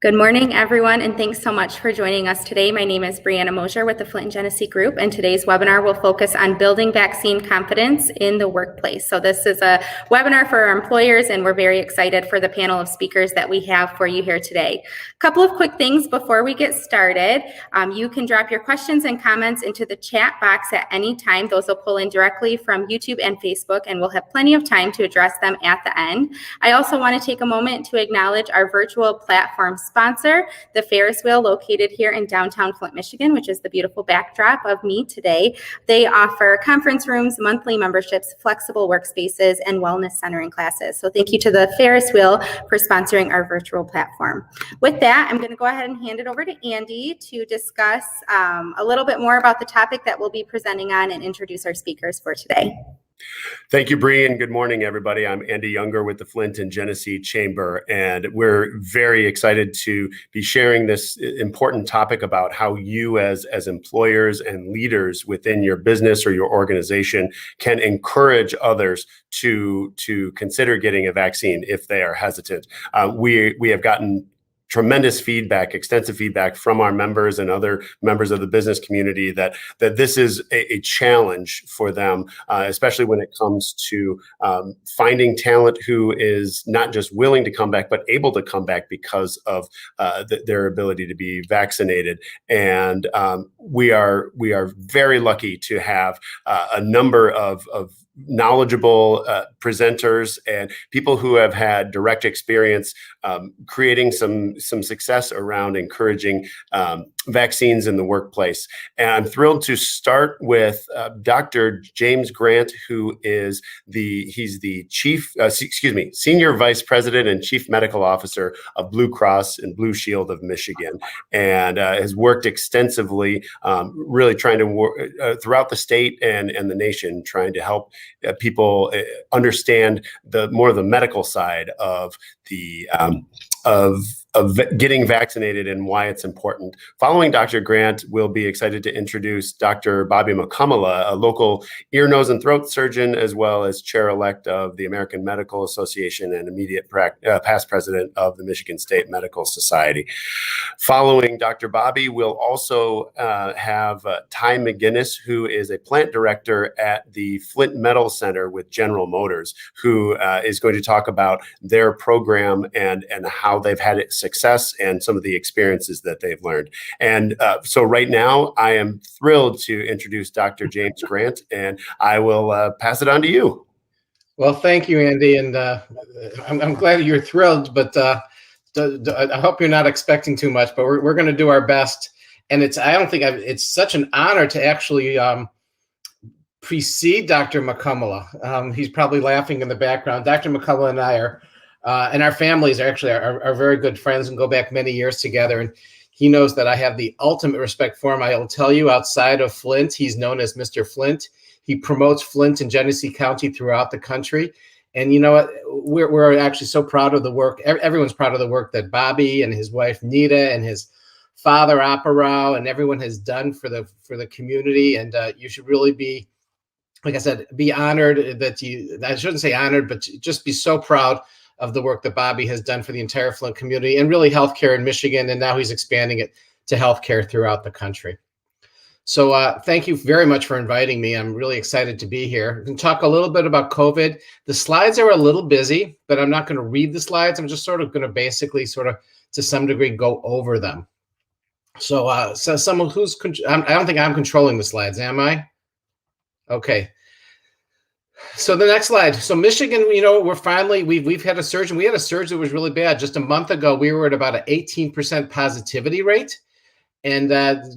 Good morning, everyone, and thanks so much for joining us today. My name is Brianna Mosier with the Flint and Genesee Group, and today's webinar will focus on building vaccine confidence in the workplace. So this is a webinar for our employers, and we're very excited for the panel of speakers that we have for you here today. A couple of quick things before we get started. You can drop your questions and comments into the chat box at any time. Those will pull in directly from YouTube and Facebook, and we'll have plenty of time to address them at the end. I also want to take a moment to acknowledge our virtual platform sponsor, the Ferris wheel located here in downtown Flint, Michigan, which is the beautiful backdrop of me today. They offer conference rooms, monthly memberships, flexible workspaces, and wellness centering classes. So thank you to the Ferris wheel for sponsoring our virtual platform. With that, I'm going to go ahead and hand it over to Andy to discuss a little bit more about the topic that we'll be presenting on and introduce our speakers for today. Thank you, Bree, and good morning, everybody. I'm Andy Younger with the Flint and Genesee Chamber, and we're very excited to be sharing this important topic about how you as employers and leaders within your business or your organization can encourage others to consider getting a vaccine if they are hesitant. We have gotten tremendous feedback, extensive feedback from our members and other members of the business community that this is a challenge for them, especially when it comes to finding talent who is not just willing to come back, but able to come back because of their ability to be vaccinated. And we are very lucky to have a number of knowledgeable presenters and people who have had direct experience creating some success around encouraging vaccines in the workplace. And I'm thrilled to start with Dr. James Grant, who is he's the Senior Vice President and Chief Medical Officer of Blue Cross and Blue Shield of Michigan, and has worked extensively, really trying to work throughout the state and the nation, trying to help people understand more of the medical side of the of getting vaccinated and why it's important. Following Dr. Grant, we'll be excited to introduce Dr. Bobby Mukkamala, a local ear, nose, and throat surgeon, as well as chair-elect of the American Medical Association and immediate past president of the Michigan State Medical Society. Following Dr. Bobby, we'll also have Ty McGinnis, who is a plant director at the Flint Metals Center with General Motors, who is going to talk about their program and how they've had success and some of the experiences that they've learned. And so right now, I am thrilled to introduce Dr. James Grant, and I will pass it on to you. Well, thank you, Andy, and I'm glad you're thrilled, but I hope you're not expecting too much, but we're going to do our best. And it's such an honor to actually precede Dr. Mukkamala. He's probably laughing in the background. Dr. Mukkamala and I are and our families are very good friends and go back many years together. And he knows that I have the ultimate respect for him. I will tell you, outside of Flint, he's known as Mr. Flint. He promotes Flint and Genesee County throughout the country. And you know what? We're actually so proud of the work. Everyone's proud of the work that Bobby and his wife Nita and his father Aparao and everyone has done for the community. And you should really be, like I said, be honored that I shouldn't say honored, but just be so proud of the work that Bobby has done for the entire Flint community and really healthcare in Michigan. And now he's expanding it to healthcare throughout the country. So thank you very much for inviting me. I'm really excited to be here. We can talk a little bit about COVID. The slides are a little busy, but I'm not going to read the slides. I'm just sort of going to basically to some degree go over them. So someone who's, I don't think I'm controlling the slides, am I? Okay. So the next slide. So Michigan, we've had a surge, and we had a surge that was really bad. Just a month ago, we were at about an 18% positivity rate. And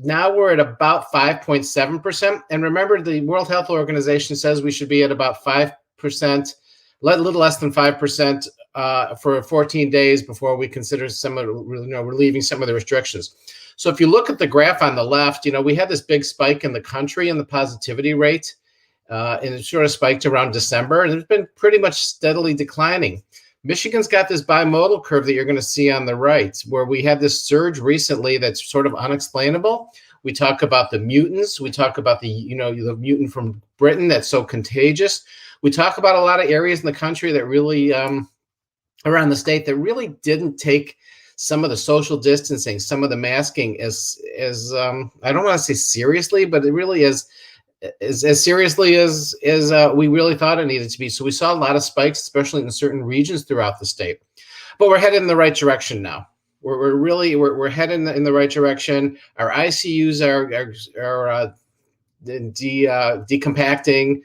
now we're at about 5.7%. And remember, the World Health Organization says we should be at about 5%, a little less than 5% for 14 days before we consider relieving some of the restrictions. So if you look at the graph on the left, we had this big spike in the country in the positivity rate. And it sort of spiked around December, and it's been pretty much steadily declining. Michigan's got this bimodal curve that you're going to see on the right, where we had this surge recently that's sort of unexplainable. We talk about the mutants. We talk about the mutant from Britain that's so contagious. We talk about a lot of areas in the country that really, around the state, that really didn't take some of the social distancing, some of the masking is I don't want to say seriously, but it really is as seriously as we really thought it needed to be. So we saw a lot of spikes, especially in certain regions throughout the state. But we're headed in the right direction now. We're heading in the right direction. Our ICUs are decompacting.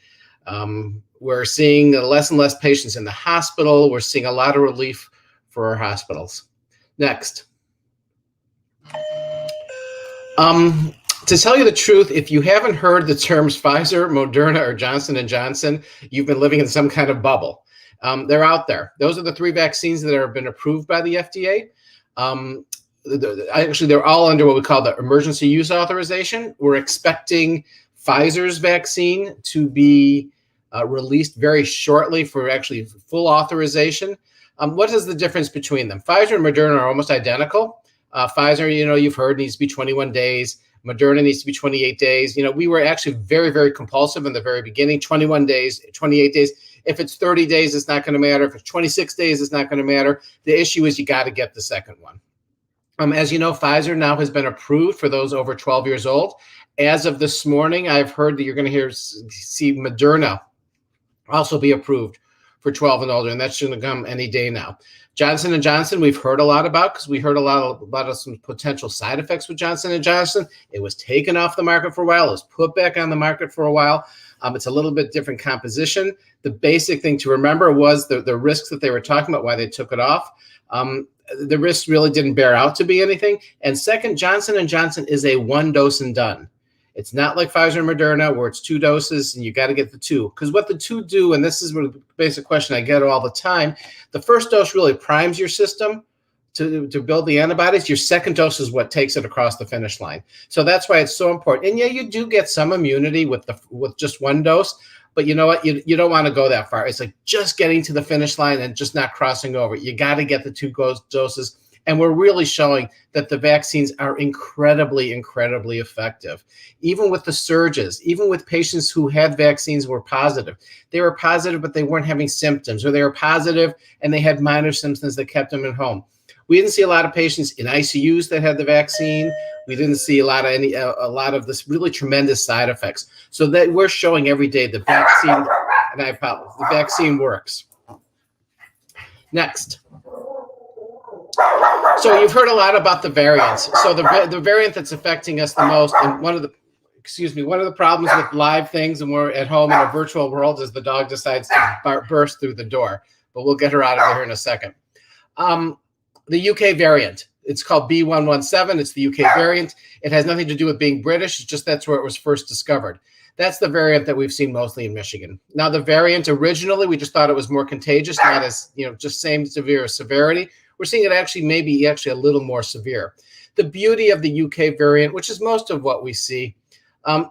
We're seeing less and less patients in the hospital. We're seeing a lot of relief for our hospitals. Next. To tell you the truth, if you haven't heard the terms Pfizer, Moderna, or Johnson & Johnson, you've been living in some kind of bubble. They're out there. Those are the 3 vaccines that have been approved by the FDA. Actually, they're all under what we call the emergency use authorization. We're expecting Pfizer's vaccine to be released very shortly for actually full authorization. What is the difference between them? Pfizer and Moderna are almost identical. Pfizer, you've heard, needs to be 21 days. Moderna needs to be 28 days. We were actually very, very compulsive in the very beginning, 21 days, 28 days. If it's 30 days, it's not going to matter. If it's 26 days, it's not going to matter. The issue is you got to get the second one. As you know, Pfizer now has been approved for those over 12 years old. As of this morning, I've heard that you're going to see Moderna also be approved for 12 and older, and that's going to come any day now. Johnson & Johnson, we've heard a lot about because we heard a lot about some potential side effects with Johnson & Johnson. It was taken off the market for a while. It was put back on the market for a while. It's a little bit different composition. The basic thing to remember was the risks that they were talking about, why they took it off. The risks really didn't bear out to be anything. And second, Johnson & Johnson is a 1 dose and done. It's not like Pfizer and Moderna where it's 2 doses and you got to get the 2. Because what the 2 do, and this is the basic question I get all the time, the first dose really primes your system to build the antibodies. Your second dose is what takes it across the finish line. So that's why it's so important. And yeah, you do get some immunity with just 1 dose. But you know what? You don't want to go that far. It's like just getting to the finish line and just not crossing over. You got to get the 2 doses. And we're really showing that the vaccines are incredibly, incredibly effective. Even with the surges, even with patients who had vaccines were positive. They were positive, but they weren't having symptoms, or they were positive and they had minor symptoms that kept them at home. We didn't see a lot of patients in ICUs that had the vaccine. We didn't see a lot of this really tremendous side effects. So that we're showing every day the vaccine, and I apologize, the vaccine works. Next. So you've heard a lot about the variants. So the variant that's affecting us the most, and one of the problems with live things and we're at home in a virtual world is the dog decides to burst through the door. But we'll get her out of there in a second. The UK variant, it's called B117. It's the UK variant. It has nothing to do with being British. It's just that's where it was first discovered. That's the variant that we've seen mostly in Michigan. Now, the variant originally, we just thought it was more contagious, not as, just same severe severity. We're seeing it actually a little more severe. The beauty of the UK variant, which is most of what we see,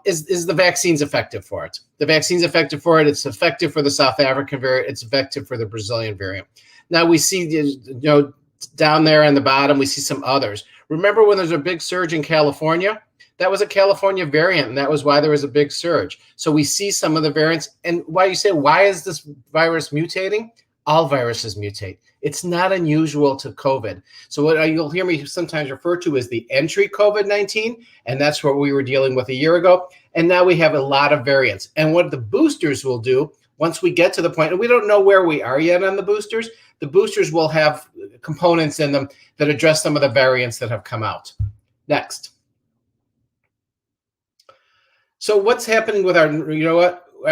is the vaccine's effective for it. The vaccine's effective for it. It's effective for the South African variant. It's effective for the Brazilian variant. Now we see, down there on the bottom, we see some others. Remember when there's a big surge in California? That was a California variant, and that was why there was a big surge. So we see some of the variants. And why is this virus mutating? All viruses mutate. It's not unusual to COVID. So what you'll hear me sometimes refer to as the entry COVID-19, and that's what we were dealing with a year ago. And now we have a lot of variants. And what the boosters will do, once we get to the point, and we don't know where we are yet on the boosters will have components in them that address some of the variants that have come out. Next. So what's happening with our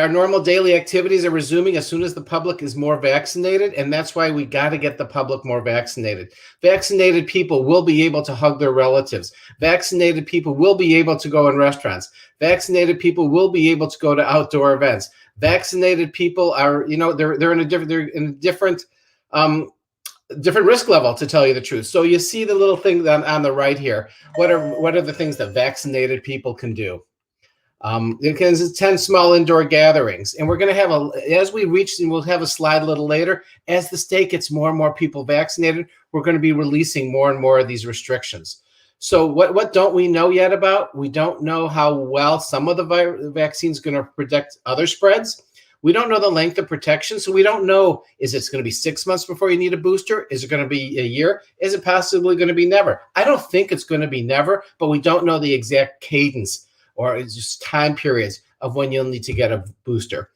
normal daily activities are resuming as soon as the public is more vaccinated, and that's why we got to get the public more vaccinated. Vaccinated people will be able to hug their relatives. Vaccinated people will be able to go in restaurants. Vaccinated people will be able to go to outdoor events. Vaccinated people are, they're in a different risk level, to tell you the truth. So you see the little thing on the right here. What are the things that vaccinated people can do? It can attend small indoor gatherings, and we're going to have as we reach, and we'll have a slide a little later, as the state gets more and more people vaccinated, we're going to be releasing more and more of these restrictions. So what don't we know yet about? We don't know how well some of the vaccine is going to protect other spreads. We don't know the length of protection, so we don't know, is it going to be 6 months before you need a booster? Is it going to be a year? Is it possibly going to be never? I don't think it's going to be never, but we don't know the exact cadence or it's just time periods of when you'll need to get a booster.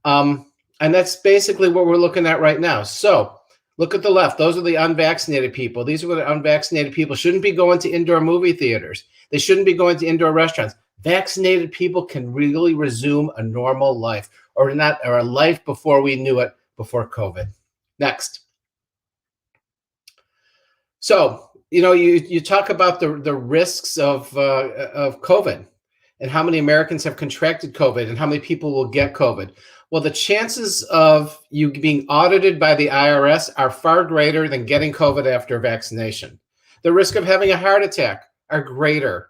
And that's basically what we're looking at right now. So look at the left. Those are the unvaccinated people. These are what the unvaccinated people shouldn't be going to indoor movie theaters. They shouldn't be going to indoor restaurants. Vaccinated people can really resume a normal life, or a life before we knew it, before COVID. Next. So, you talk about the risks of COVID and how many Americans have contracted COVID and how many people will get COVID. Well, the chances of you being audited by the IRS are far greater than getting COVID after vaccination. The risk of having a heart attack are greater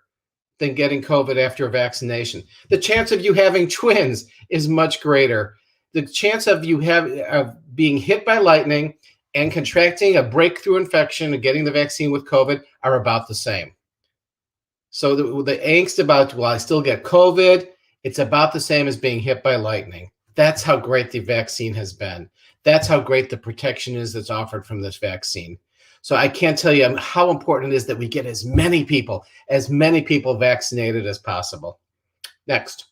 than getting COVID after a vaccination. The chance of you having twins is much greater. The chance of you of being hit by lightning and contracting a breakthrough infection and getting the vaccine with COVID are about the same. So the angst about, well, I still get COVID, it's about the same as being hit by lightning. That's how great the vaccine has been. That's how great the protection is that's offered from this vaccine. So I can't tell you how important it is that we get as many people vaccinated as possible. Next.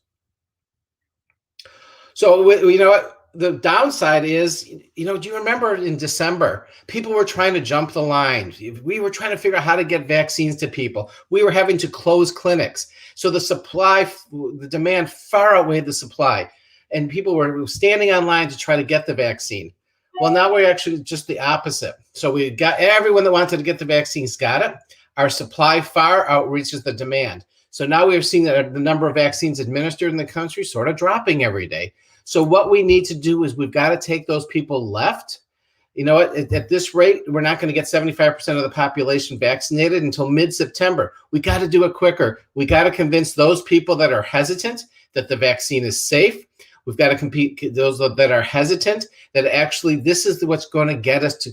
So, what the downside is, do you remember in December, people were trying to jump the line. We were trying to figure out how to get vaccines to people. We were having to close clinics. So the demand far outweighed the supply. And people were standing online to try to get the vaccine. Well, now we're actually just the opposite. So we got everyone that wanted to get the vaccines got it. Our supply far outreaches the demand. So now we're seeing that the number of vaccines administered in the country sort of dropping every day. So what we need to do is we've got to take those people left. At this rate, we're not going to get 75% of the population vaccinated until mid-September. We got to do it quicker. We got to convince those people that are hesitant that the vaccine is safe. We've got to compete those that are hesitant that actually this is what's going to get us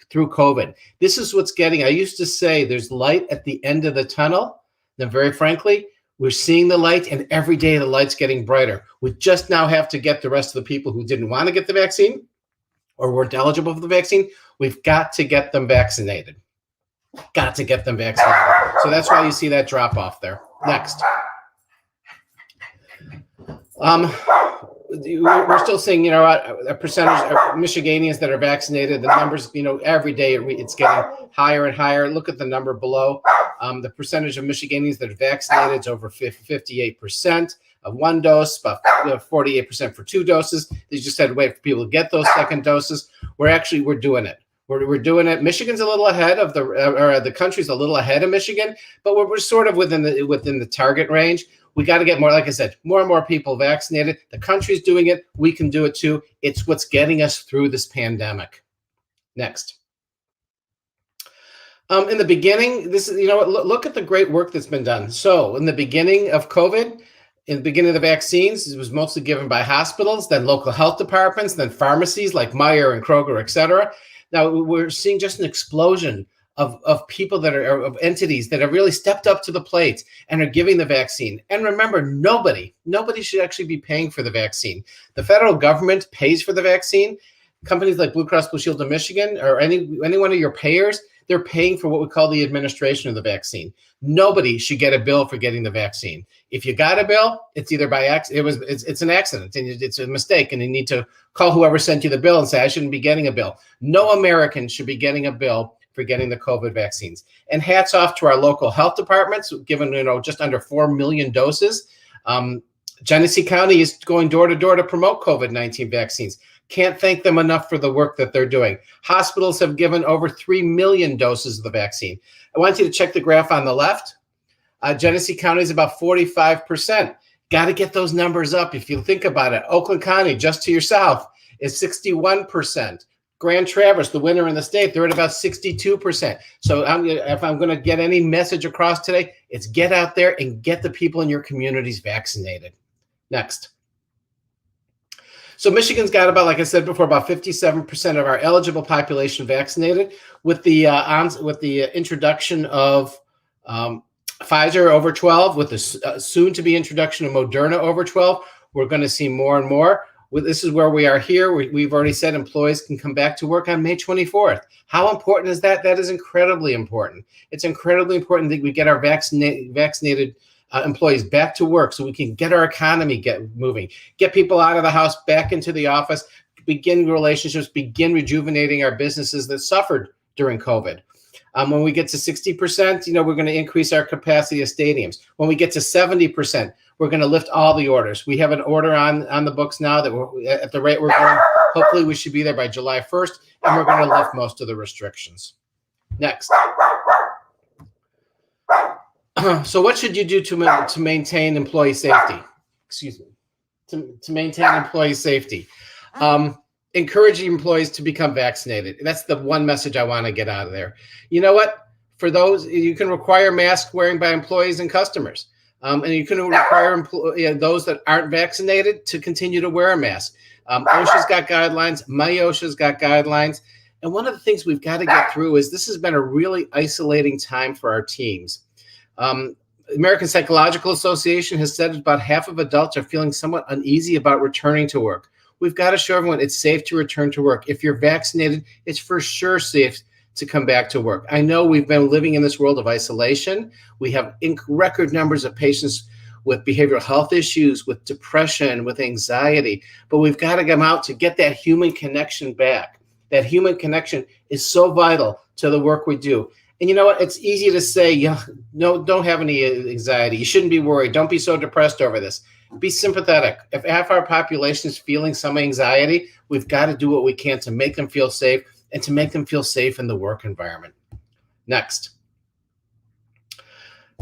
through COVID. This is what's I used to say there's light at the end of the tunnel. Then very frankly, we're seeing the light and every day the light's getting brighter. We just now have to get the rest of the people who didn't want to get the vaccine or weren't eligible for the vaccine. We've got to get them vaccinated. Got to get them vaccinated. So that's why you see that drop off there. Next. We're still seeing, a percentage of Michiganians that are vaccinated. The numbers, every day it's getting higher and higher. Look at the number below. The percentage of Michiganians that are vaccinated is over 58% of one dose, about 48% for 2 doses. They just had to wait for people to get those second doses. We're doing it. We're doing it. Michigan's a little ahead of the country's a little ahead of Michigan, but we're sort of within the target range. We got to get more, like I said, more and more people vaccinated. The country's doing it. We can do it too. It's what's getting us through this pandemic. Next. In the beginning, look at the great work that's been done. So in the beginning of COVID, in the beginning of the vaccines, it was mostly given by hospitals, then local health departments, then pharmacies like Meijer and Kroger, et cetera. Now we're seeing just an explosion of people of entities that have really stepped up to the plate and are giving the vaccine. And remember, nobody should actually be paying for the vaccine. The federal government pays for the vaccine. Companies like Blue Cross Blue Shield of Michigan or any one of your payers, they're paying for what we call the administration of the vaccine. Nobody should get a bill for getting the vaccine. If you got a bill, it's either by accident. It's an accident and it's a mistake, and you need to call whoever sent you the bill and say, I shouldn't be getting a bill. No American should be getting a bill for getting the COVID vaccines. And hats off to our local health departments, given just under 4 million doses. Genesee County is going door to door to promote COVID-19 vaccines. Can't thank them enough for the work that they're doing. Hospitals have given over 3 million doses of the vaccine. I want you to check the graph on the left. Genesee County is about 45%. Got to get those numbers up. If you think about it, Oakland County, just to your south, is 61%. Grand Traverse, the winner in the state, they're at about 62%. So if I'm going to get any message across today, it's get out there and get the people in your communities vaccinated. Next. So Michigan's got about, like I said before, about 57% of our eligible population vaccinated. With the introduction of Pfizer over 12, with the soon-to-be introduction of Moderna over 12, we're going to see more and more. This is where we are here. We've already said employees can come back to work on May 24th. How important is that? That is incredibly important. It's incredibly important that we get our vaccinated employees back to work so we can get our economy moving, get people out of the house, back into the office, begin relationships, begin rejuvenating our businesses that suffered during COVID. When we get to 60%, we're going to increase our capacity of stadiums. When we get to 70%, we're going to lift all the orders. We have an order on the books now that we're at the rate we're going. Hopefully we should be there by July 1st, and we're going to lift most of the restrictions. Next. So what should you do to maintain employee safety? Excuse me. To maintain employee safety. Encouraging employees to become vaccinated. That's the one message I want to get out of there. You know what? For those, you can require mask wearing by employees and customers. And you can require those that aren't vaccinated to continue to wear a mask. OSHA's got guidelines. MyOSHA's got guidelines. And one of the things we've got to get through is this has been a really isolating time for our teams. American Psychological Association has said about half of adults are feeling somewhat uneasy about returning to work. We've got to show everyone it's safe to return to work. If you're vaccinated, it's for sure safe to come back to work. I know we've been living in this world of isolation. We have record numbers of patients with behavioral health issues, with depression, with anxiety, but we've got to come out to get that human connection back. That human connection is so vital to the work we do. And you know what? It's easy to say, no, don't have any anxiety. You shouldn't be worried. Don't be so depressed over this. Be sympathetic. If half our population is feeling some anxiety, we've got to do what we can to make them feel safe and to make them feel safe in the work environment. Next.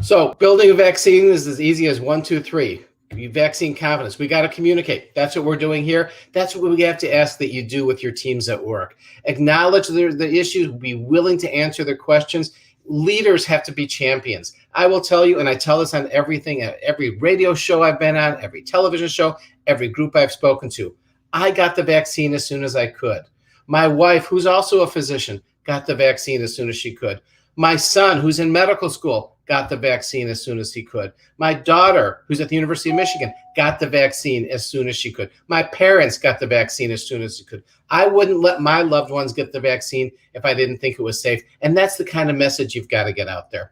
So building a vaccine is as easy as 1, 2, 3. Vaccine confidence. We got to communicate. That's what we're doing here. That's what we have to ask that you do with your teams at work. Acknowledge the issues, be willing to answer their questions. Leaders have to be champions. I will tell you, and I tell this on everything, every radio show I've been on, every television show, every group I've spoken to. I got the vaccine as soon as I could. My wife, who's also a physician, got the vaccine as soon as she could. My son, who's in medical school, got the vaccine as soon as he could. My daughter, who's at the University of Michigan, got the vaccine as soon as she could. My parents got the vaccine as soon as they could. I wouldn't let my loved ones get the vaccine if I didn't think it was safe. And that's the kind of message you've got to get out there.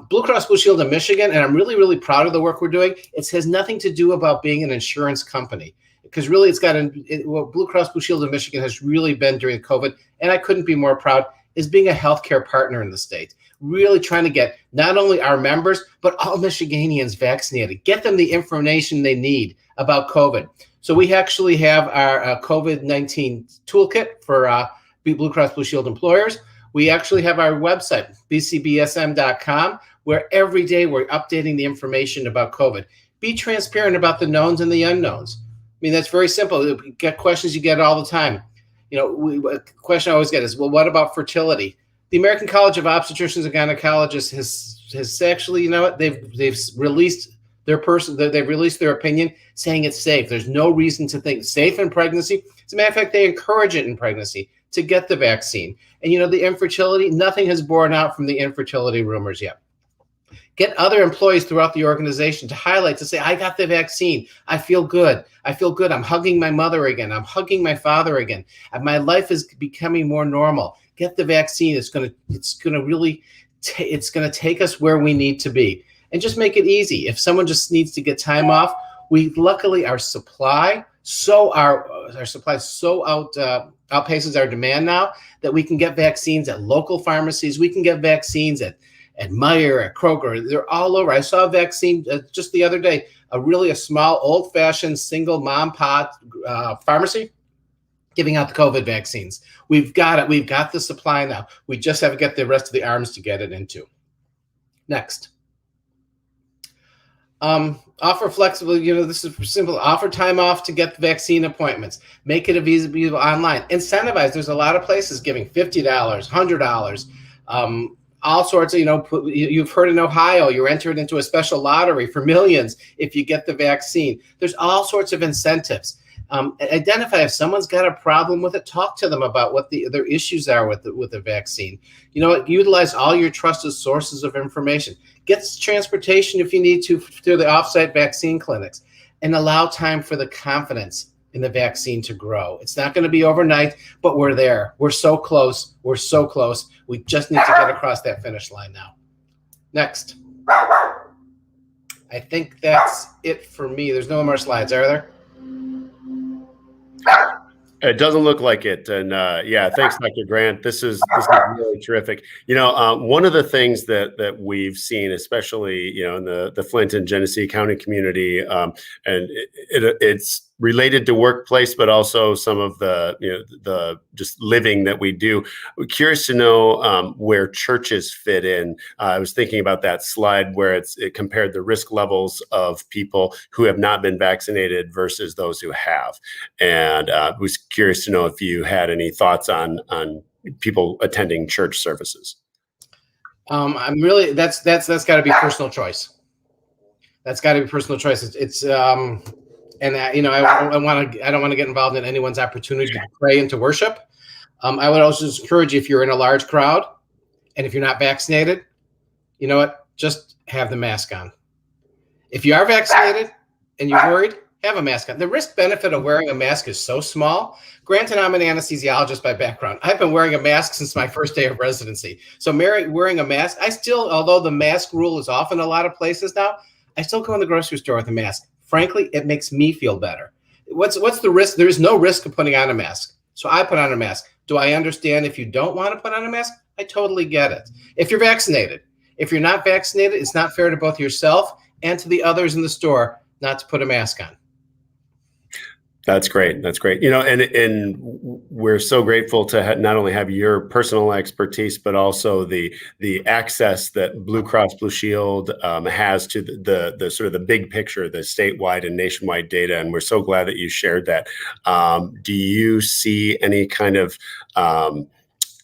Blue Cross Blue Shield of Michigan, and I'm really, really proud of the work we're doing. It has nothing to do about being an insurance company, because really what Blue Cross Blue Shield of Michigan has really been during COVID, and I couldn't be more proud, is being a healthcare partner in the state. Really trying to get not only our members, but all Michiganians vaccinated. Get them the information they need about COVID. So we actually have our COVID-19 toolkit for Blue Cross Blue Shield employers. We actually have our website, BCBSM.com, where every day we're updating the information about COVID. Be transparent about the knowns and the unknowns. I mean, that's very simple. You get questions you get all the time. A question I always get is, well, what about fertility? The American College of Obstetricians and Gynecologists has actually, they've released their opinion saying it's safe. There's no reason to think safe in pregnancy. As a matter of fact, they encourage it in pregnancy to get the vaccine. And the infertility, nothing has borne out from the infertility rumors yet. Get other employees throughout the organization to highlight, to say, I got the vaccine. I feel good. I'm hugging my mother again. I'm hugging my father again. My life is becoming more normal. Get the vaccine. It's going to take us where we need to be. And just make it easy. If someone just needs to get time off, our supply outpaces our demand now, that we can get vaccines at local pharmacies. We can get vaccines at Meijer, at Kroger. They're all over. I saw a vaccine just the other day, a small, old-fashioned, single mom-pot pharmacy giving out the COVID vaccines. We've got it. We've got the supply now. We just have to get the rest of the arms to get it into. Next. Offer flexible, this is simple. Offer time off to get the vaccine appointments. Make it available online. Incentivize. There's a lot of places giving $50, $100, all sorts of, you've heard in Ohio, you're entered into a special lottery for millions if you get the vaccine. There's all sorts of incentives. Identify if someone's got a problem with it, talk to them about what their issues are with the vaccine. Utilize all your trusted sources of information. Get transportation if you need to through the offsite vaccine clinics, and allow time for the confidence in the vaccine to grow. It's not going to be overnight, but we're there. We're so close. We're so close. We just need to get across that finish line now. Next. I think that's it for me. There's no more slides, are there? It doesn't look like it. And yeah, thanks, Dr. Grant. This is really terrific. One of the things that we've seen, especially, in the Flint and Genesee County community, and it's related to workplace, but also some of the just living that we do. We're curious to know where churches fit in. I was thinking about that slide where it compared the risk levels of people who have not been vaccinated versus those who have. And was curious to know if you had any thoughts on people attending church services. I'm really that's got to be personal choice. That's got to be personal choice. And I don't want to get involved in anyone's opportunity to pray and to worship. I would also just encourage you, if you're in a large crowd and if you're not vaccinated, you know what? Just have the mask on. If you are vaccinated and you're worried, have a mask on. The risk benefit of wearing a mask is so small. Granted, I'm an anesthesiologist by background. I've been wearing a mask since my first day of residency. So wearing a mask, although the mask rule is off in a lot of places now, I still go in the grocery store with a mask. Frankly, it makes me feel better. What's the risk? There is no risk of putting on a mask. So I put on a mask. Do I understand if you don't want to put on a mask? I totally get it. If you're vaccinated, if you're not vaccinated, it's not fair to both yourself and to the others in the store not to put a mask on. That's great. That's great. And we're so grateful to not only have your personal expertise, but also the access that Blue Cross Blue Shield has to the sort of the big picture, the statewide and nationwide data. And we're so glad that you shared that. Do you see any kind of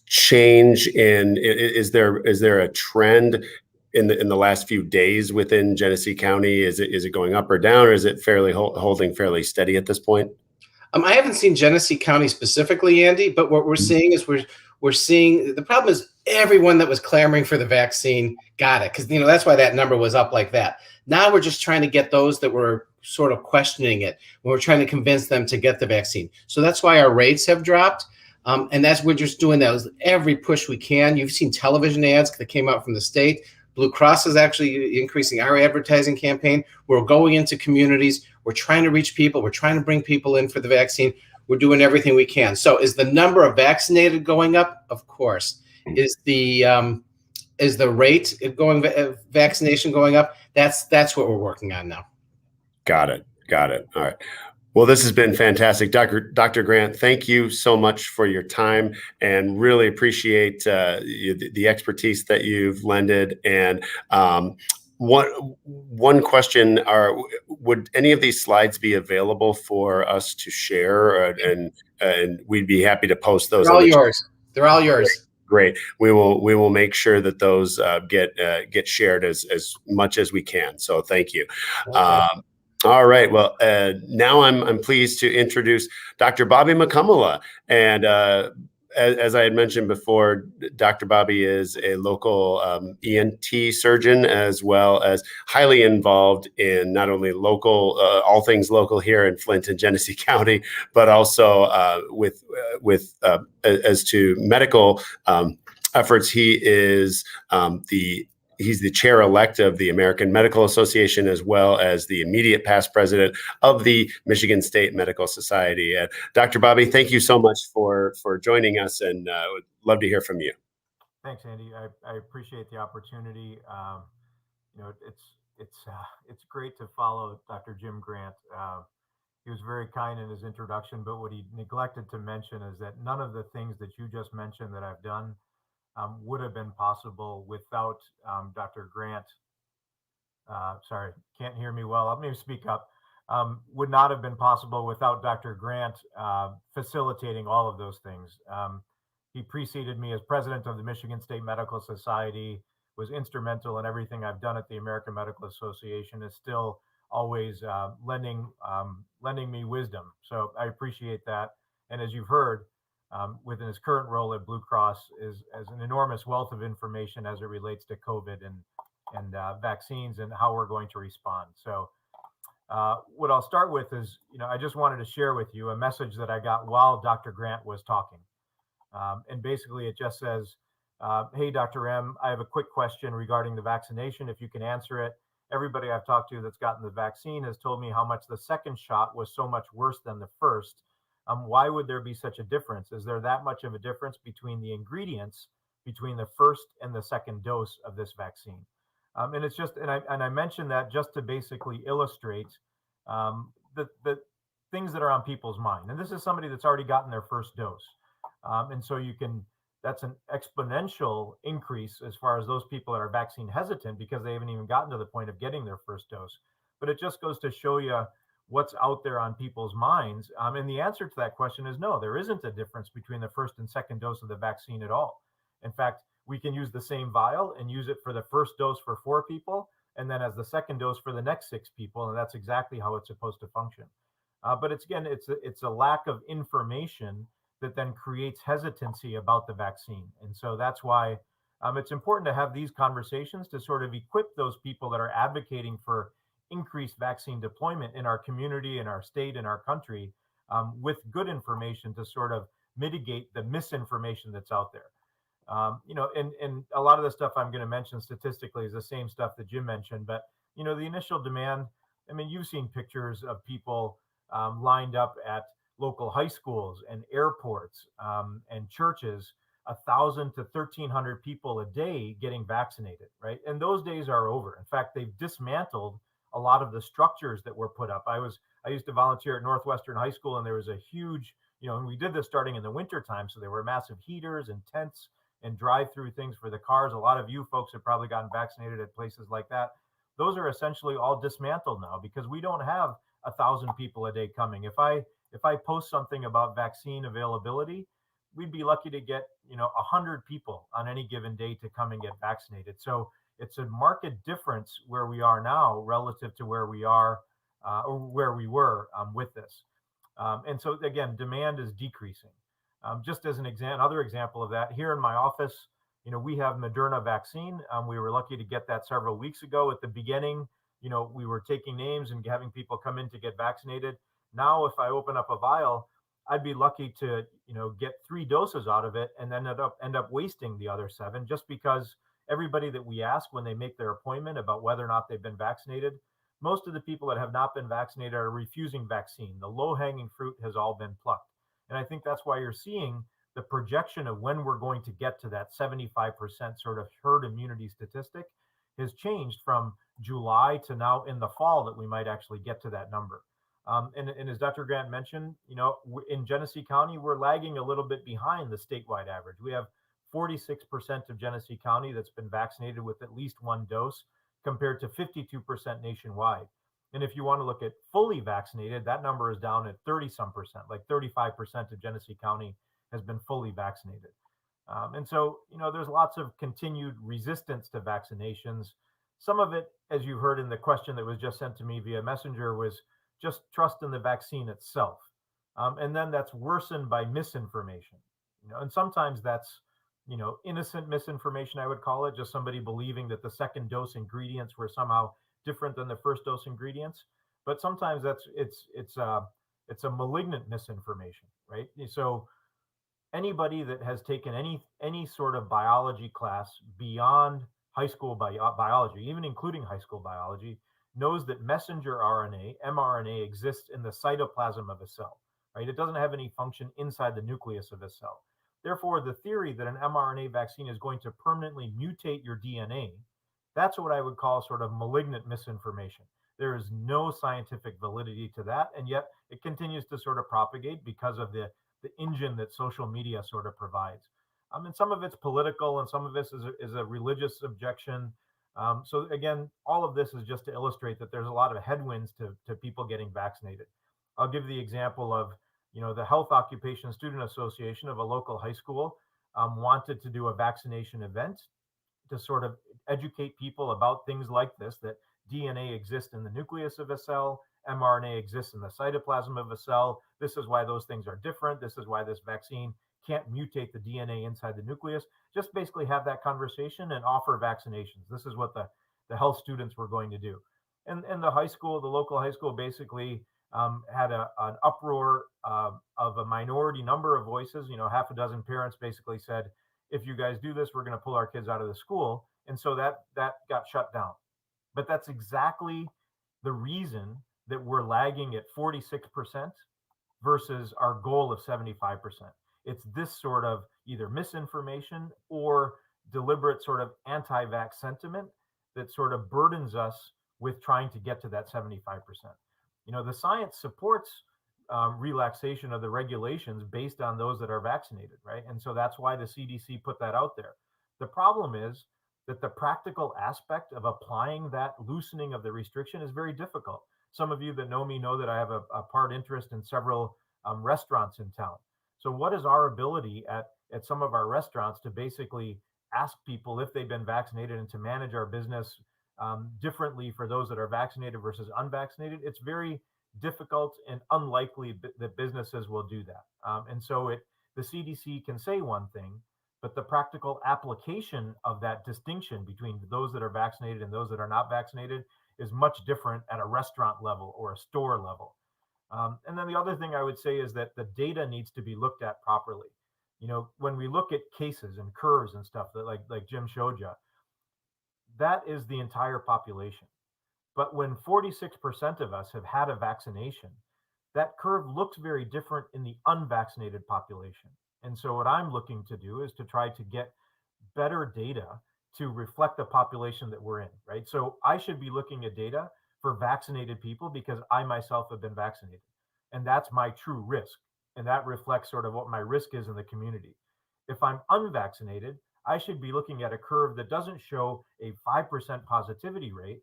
change is there a trend in the last few days within Genesee County? Is it going up or down, or is it holding fairly steady at this point? I haven't seen Genesee County specifically, Andy, but what we're seeing is we're seeing the problem is everyone that was clamoring for the vaccine got it, because that's why that number was up like that. Now we're just trying to get those that were sort of questioning it. We're trying to convince them to get the vaccine. So that's why our rates have dropped. And we're just doing that every push we can. You've seen television ads that came out from the state. Blue Cross is actually increasing our advertising campaign. We're going into communities. We're trying to reach people. We're trying to bring people in for the vaccine. We're doing everything we can. So is the number of vaccinated going up? Of course. Is the rate of vaccination going up? That's what we're working on now. Got it. All right. Well, this has been fantastic. Dr. Grant, thank you so much for your time, and really appreciate the expertise that you've lended. And one question, would any of these slides be available for us to share? And we'd be happy to post those. They're all yours. They're all yours. Great. We will make sure that those get shared as much as we can. So thank you. Okay. All right. Well, now I'm pleased to introduce Dr. Bobby Mukkamala. And as I had mentioned before, Dr. Bobby is a local ENT surgeon, as well as highly involved in not only local, all things local here in Flint and Genesee County, but also as to medical efforts. He is He's the chair-elect of the American Medical Association, as well as the immediate past president of the Michigan State Medical Society. Dr. Bobby, thank you so much for joining us, and would love to hear from you. Thanks, Andy. I appreciate the opportunity. It's great to follow Dr. Jim Grant. He was very kind in his introduction, but what he neglected to mention is that none of the things that you just mentioned that I've done would have been possible without Dr. Grant. Sorry, can't hear me well. Let me speak up. Would not have been possible without Dr. Grant facilitating all of those things. He preceded me as president of the Michigan State Medical Society, was instrumental in everything I've done at the American Medical Association, is still always lending me wisdom. So I appreciate that. And as you've heard, within his current role at Blue Cross, is an enormous wealth of information as it relates to COVID and vaccines and how we're going to respond. So What I'll start with is, I just wanted to share with you a message that I got while Dr. Grant was talking. And basically it just says, hey, Dr. M, I have a quick question regarding the vaccination, if you can answer it. Everybody I've talked to that's gotten the vaccine has told me how much the second shot was so much worse than the first. Why would there be such a difference? Is there that much of a difference between the ingredients between the first and the second dose of this vaccine? And it's just, and I mentioned that just to basically illustrate the things that are on people's mind. And this is somebody that's already gotten their first dose. And so that's an exponential increase as far as those people that are vaccine hesitant because they haven't even gotten to the point of getting their first dose. But it just goes to show you what's out there on people's minds. And the answer to that question is no, there isn't a difference between the first and second dose of the vaccine at all. In fact, we can use the same vial and use it for the first dose for 4 people, and then as the second dose for the next 6 people. And that's exactly how it's supposed to function. But it's a lack of information that then creates hesitancy about the vaccine. And so that's why it's important to have these conversations to sort of equip those people that are advocating for increased vaccine deployment in our community, in our state, in our country, with good information to sort of mitigate the misinformation that's out there. And a lot of the stuff I'm going to mention statistically is the same stuff that Jim mentioned, but, the initial demand, I mean, you've seen pictures of people lined up at local high schools and airports and churches, 1,000 to 1,300 people a day getting vaccinated, right? And those days are over. In fact, they've dismantled a lot of the structures that were put up. I used to volunteer at Northwestern High School, and there was a huge, and we did this starting in the winter time. So there were massive heaters and tents and drive-through things for the cars. A lot of you folks have probably gotten vaccinated at places like that. Those are essentially all dismantled now because we don't have 1,000 people a day coming. If I post something about vaccine availability, we'd be lucky to get 100 people on any given day to come and get vaccinated. So it's a marked difference where we are now relative to where we are or where we were with this. And so again, demand is decreasing. Just as another example of that, here in my office, we have Moderna Vaccine. We were lucky to get that several weeks ago. At the beginning, we were taking names and having people come in to get vaccinated. Now, if I open up a vial, I'd be lucky to, get 3 doses out of it and then end up wasting the other 7 just because everybody that we ask when they make their appointment about whether or not they've been vaccinated, most of the people that have not been vaccinated are refusing vaccine. The low-hanging fruit has all been plucked. And I think that's why you're seeing the projection of when we're going to get to that 75% sort of herd immunity statistic has changed from July to now in the fall that we might actually get to that number. And as Dr. Grant mentioned, in Genesee County, we're lagging a little bit behind the statewide average. We have 46% of Genesee County that's been vaccinated with at least 1 dose compared to 52% nationwide. And if you want to look at fully vaccinated, that number is down at 30-some%, like 35% of Genesee County has been fully vaccinated. And so, there's lots of continued resistance to vaccinations. Some of it, as you heard in the question that was just sent to me via Messenger, was just trust in the vaccine itself. And then that's worsened by misinformation. And sometimes that's, innocent misinformation, I would call it, just somebody believing that the second dose ingredients were somehow different than the first dose ingredients. But sometimes it's a malignant misinformation, right? So anybody that has taken any sort of biology class beyond high school biology, even including high school biology, knows that messenger RNA, mRNA, exists in the cytoplasm of a cell, right? It doesn't have any function inside the nucleus of a cell. Therefore, the theory that an mRNA vaccine is going to permanently mutate your DNA, that's what I would call sort of malignant misinformation. There is no scientific validity to that, and yet it continues to sort of propagate because of the engine that social media sort of provides. And some of it's political, and some of this is a religious objection. So again, all of this is just to illustrate that there's a lot of headwinds to people getting vaccinated. I'll give the example of, the Health Occupation Student Association of a local high school wanted to do a vaccination event to sort of educate people about things like this, that DNA exists in the nucleus of a cell, mRNA exists in the cytoplasm of a cell. This is why those things are different. This is why this vaccine can't mutate the DNA inside the nucleus. Just basically have that conversation and offer vaccinations. This is what the health students were going to do. And the high school, the local high school, basically had an uproar of a minority number of voices. Half a dozen parents basically said, if you guys do this, we're going to pull our kids out of the school. And so that got shut down. But that's exactly the reason that we're lagging at 46% versus our goal of 75%. It's this sort of either misinformation or deliberate sort of anti-vax sentiment that sort of burdens us with trying to get to that 75%. The science supports relaxation of the regulations based on those that are vaccinated, right? And so that's why the CDC put that out there. The problem is that the practical aspect of applying that loosening of the restriction is very difficult. Some of you that know me know that I have a part interest in several restaurants in town. So what is our ability at some of our restaurants to basically ask people if they've been vaccinated and to manage our business differently for those that are vaccinated versus unvaccinated? It's very difficult and unlikely that businesses will do that. And so the CDC can say one thing, but the practical application of that distinction between those that are vaccinated and those that are not vaccinated is much different at a restaurant level or a store level. And then the other thing I would say is that the data needs to be looked at properly. When we look at cases and curves and stuff that like Jim showed you, that is the entire population. But when 46% of us have had a vaccination, that curve looks very different in the unvaccinated population. And so what I'm looking to do is to try to get better data to reflect the population that we're in, right? So I should be looking at data for vaccinated people because I myself have been vaccinated. And that's my true risk. And that reflects sort of what my risk is in the community. If I'm unvaccinated, I should be looking at a curve that doesn't show a 5% positivity rate.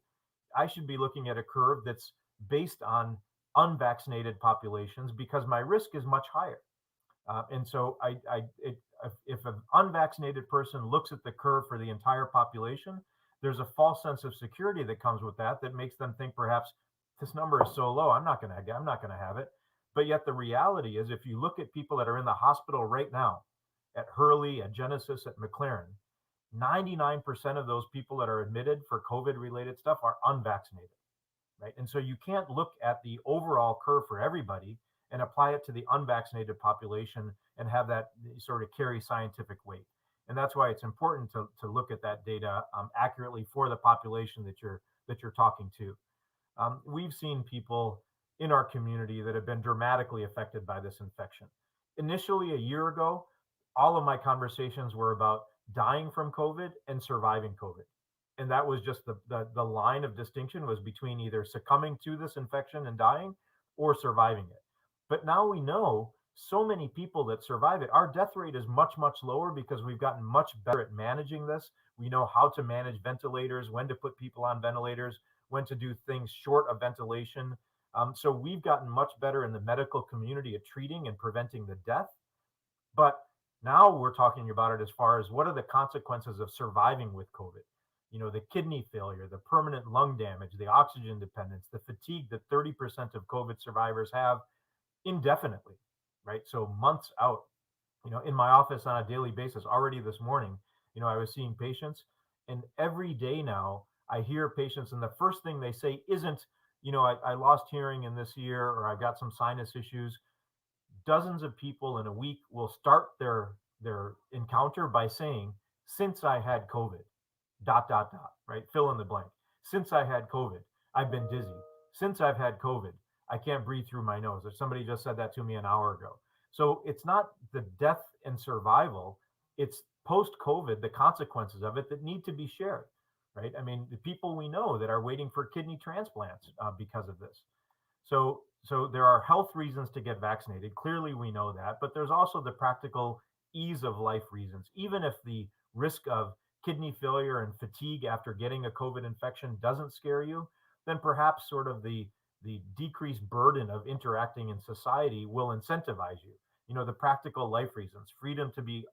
I should be looking at a curve that's based on unvaccinated populations because my risk is much higher. And so if an unvaccinated person looks at the curve for the entire population, there's a false sense of security that comes with that makes them think perhaps this number is so low, I'm not going to have it. But yet the reality is, if you look at people that are in the hospital right now, at Hurley, at Genesee, at McLaren, 99% of those people that are admitted for COVID-related stuff are unvaccinated, right? And so you can't look at the overall curve for everybody and apply it to the unvaccinated population and have that sort of carry scientific weight. And that's why it's important to look at that data accurately for the population that you're talking to. We've seen people in our community that have been dramatically affected by this infection. Initially, a year ago, all of my conversations were about dying from COVID and surviving COVID. And that was just the line of distinction was between either succumbing to this infection and dying or surviving it. But now we know so many people that survive it. Our death rate is much, much lower because we've gotten much better at managing this. We know how to manage ventilators, when to put people on ventilators, when to do things short of ventilation. So we've gotten much better in the medical community at treating and preventing the death. But now we're talking about it as far as what are the consequences of surviving with COVID? The kidney failure, the permanent lung damage, the oxygen dependence, the fatigue that 30% of COVID survivors have indefinitely, right? So months out, in my office on a daily basis, already this morning, I was seeing patients, and every day now I hear patients, and the first thing they say isn't, I lost hearing in this year, or I've got some sinus issues. Dozens of people in a week will start their encounter by saying, since I had COVID, ... right? Fill in the blank. Since I had COVID, I've been dizzy. Since I've had COVID, I can't breathe through my nose. Or somebody just said that to me an hour ago. So it's not the death and survival, it's post-COVID, the consequences of it that need to be shared, right? I mean, the people we know that are waiting for kidney transplants because of this. So there are health reasons to get vaccinated. Clearly, we know that, but there's also the practical ease of life reasons. Even if the risk of kidney failure and fatigue after getting a COVID infection doesn't scare you, then perhaps sort of the decreased burden of interacting in society will incentivize you. The practical life reasons: freedom to be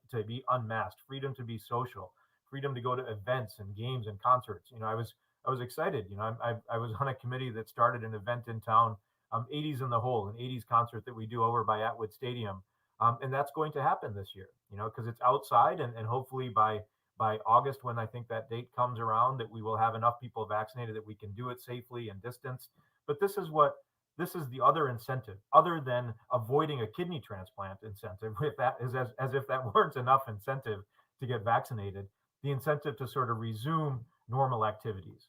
unmasked, freedom to be social, freedom to go to events and games and concerts. I was excited. I was on a committee that started an event in town, 80s in the Hole, an 80s concert that we do over by Atwood Stadium. And that's going to happen this year, because it's outside, and hopefully by by August, when I think that date comes around, that we will have enough people vaccinated that we can do it safely and distanced. But this is the other incentive, other than avoiding a kidney transplant incentive, if that is as if that weren't enough incentive to get vaccinated, the incentive to sort of resume normal activities.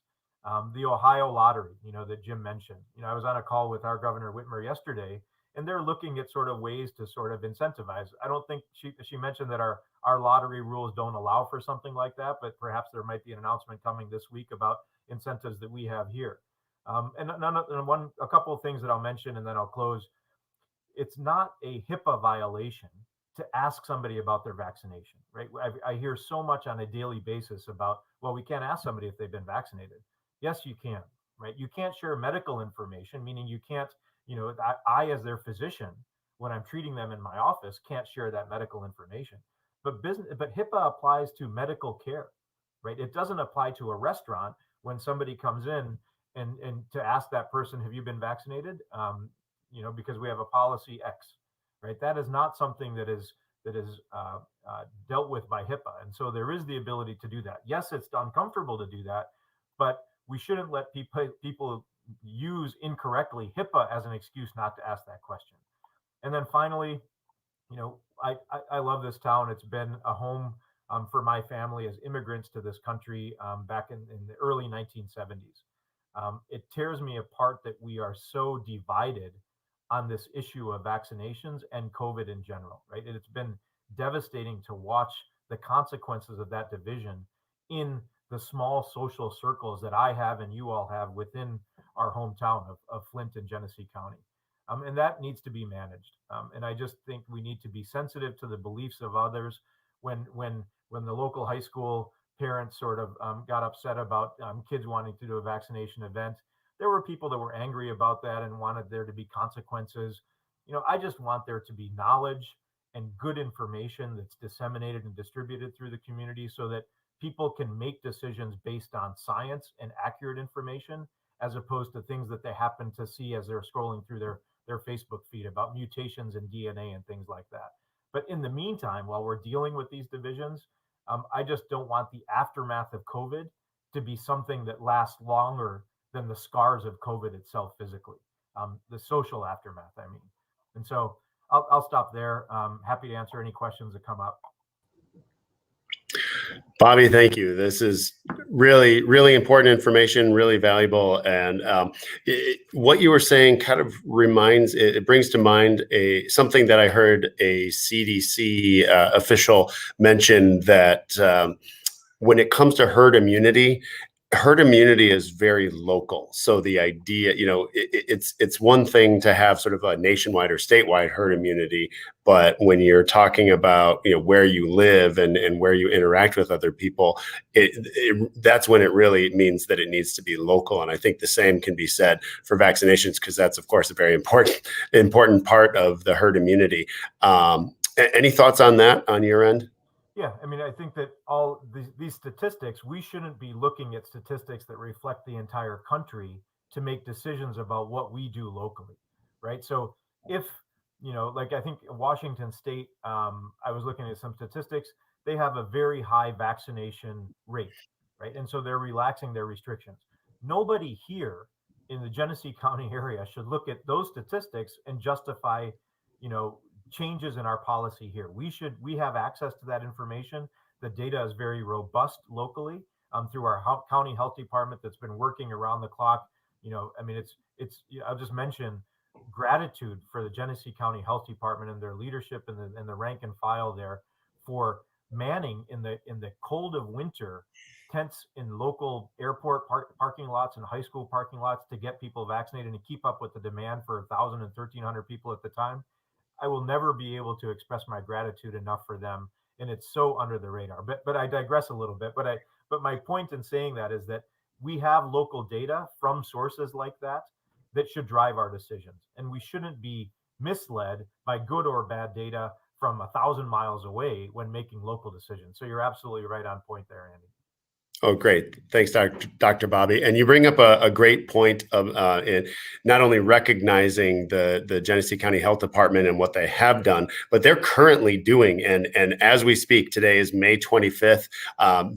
The Ohio lottery, that Jim mentioned. I was on a call with our Governor Whitmer yesterday, and they're looking at sort of ways to sort of incentivize. I don't think she mentioned that our lottery rules don't allow for something like that, but perhaps there might be an announcement coming this week about incentives that we have here. And a couple of things that I'll mention, and then I'll close. It's not a HIPAA violation to ask somebody about their vaccination, right? I hear so much on a daily basis about, well, we can't ask somebody if they've been vaccinated. Yes, you can, right? You can't share medical information, meaning you can't, I as their physician, when I'm treating them in my office, can't share that medical information. But HIPAA applies to medical care, right? It doesn't apply to a restaurant when somebody comes in and to ask that person, have you been vaccinated? Because we have a policy X, right? That is not something that is dealt with by HIPAA. And so there is the ability to do that. Yes, it's uncomfortable to do that, but we shouldn't let people use incorrectly HIPAA as an excuse not to ask that question. And then finally, I love this town. It's been a home for my family as immigrants to this country back in the early 1970s. It tears me apart that we are so divided on this issue of vaccinations and COVID in general, right? It's been devastating to watch the consequences of that division in the small social circles that I have and you all have within our hometown of Flint and Genesee County. And that needs to be managed. And I just think we need to be sensitive to the beliefs of others. When the local high school parents sort of got upset about kids wanting to do a vaccination event, there were people that were angry about that and wanted there to be consequences. I just want there to be knowledge and good information that's disseminated and distributed through the community so that people can make decisions based on science and accurate information, as opposed to things that they happen to see as they're scrolling through their Facebook feed about mutations in DNA and things like that. But in the meantime, while we're dealing with these divisions, I just don't want the aftermath of COVID to be something that lasts longer than the scars of COVID itself physically, the social aftermath, I mean. And so I'll stop there. Happy to answer any questions that come up. Bobby, thank you. This is really, really important information, really valuable. And what you were saying kind of it brings to mind something that I heard a CDC official mention, that when it comes to herd immunity is very local. So the idea, it's one thing to have sort of a nationwide or statewide herd immunity, but when you're talking about, where you live and where you interact with other people, that's when it really means that it needs to be local. And I think the same can be said for vaccinations, because that's, of course, a very important part of the herd immunity. Any thoughts on that on your end? Yeah, I mean, I think that all these statistics, we shouldn't be looking at statistics that reflect the entire country to make decisions about what we do locally, right? So if, like I think Washington State, I was looking at some statistics, they have a very high vaccination rate, right? And so they're relaxing their restrictions. Nobody here in the Genesee County area should look at those statistics and justify, changes in our policy here. We have access to that information. The data is very robust locally through our county health department that's been working around the clock. I'll just mention gratitude for the Genesee County Health Department and their leadership and the rank and file there for manning in the cold of winter tents in local airport parking lots and high school parking lots to get people vaccinated and keep up with the demand for 1,000 and 1,300 people at the time. I will never be able to express my gratitude enough for them, and it's so under the radar. But I digress a little bit. But my point in saying that is that we have local data from sources like that should drive our decisions, and we shouldn't be misled by good or bad data from 1,000 miles away when making local decisions. So you're absolutely right on point there, Andy. Oh, great. Thanks, Dr. Bobby. And you bring up a great point of in not only recognizing the Genesee County Health Department and what they have done, but they're currently doing. And as we speak, today is May 25th.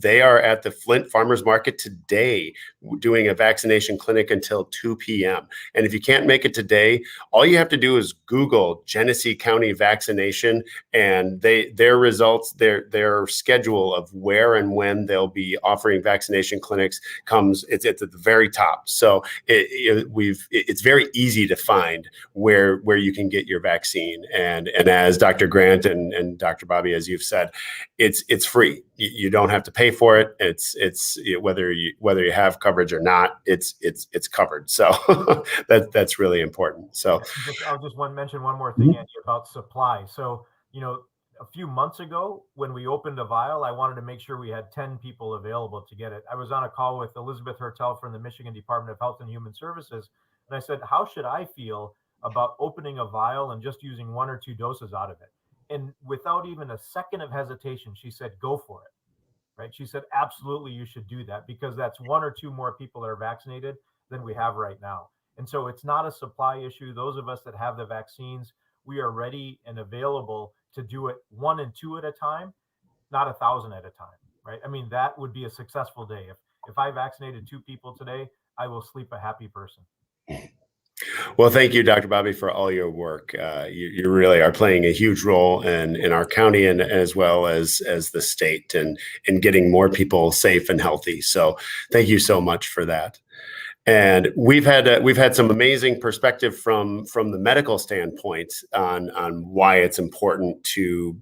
They are at the Flint Farmers Market today doing a vaccination clinic until 2 p.m. And if you can't make it today, all you have to do is Google Genesee County Vaccination, and their results, their schedule of where and when they'll be offering vaccination clinics comes. It's at the very top. So it's very easy to find where you can get your vaccine. And as Dr. Grant and Dr. Bobby, as you've said, it's free. You don't have to pay for it. It's whether you have coverage or not, it's covered. So that's really important. So I'll just mention one more thing, Andy, about supply. So, a few months ago, when we opened a vial, I wanted to make sure we had 10 people available to get it. I was on a call with Elizabeth Hertel from the Michigan Department of Health and Human Services, and I said, how should I feel about opening a vial and just using 1 or 2 doses out of it? And without even a second of hesitation, she said, go for it, right? She said, absolutely, you should do that, because that's 1 or 2 more people that are vaccinated than we have right now. And so it's not a supply issue. Those of us that have the vaccines, we are ready and available to do it 1 and 2 at a time, not 1,000 at a time, right? I mean, that would be a successful day. If I vaccinated 2 people today, I will sleep a happy person. Well, thank you, Dr. Bobby, for all your work. You really are playing a huge role in our county and as well as the state and getting more people safe and healthy. So thank you so much for that. And we've had some amazing perspective from the medical standpoint on why it's important to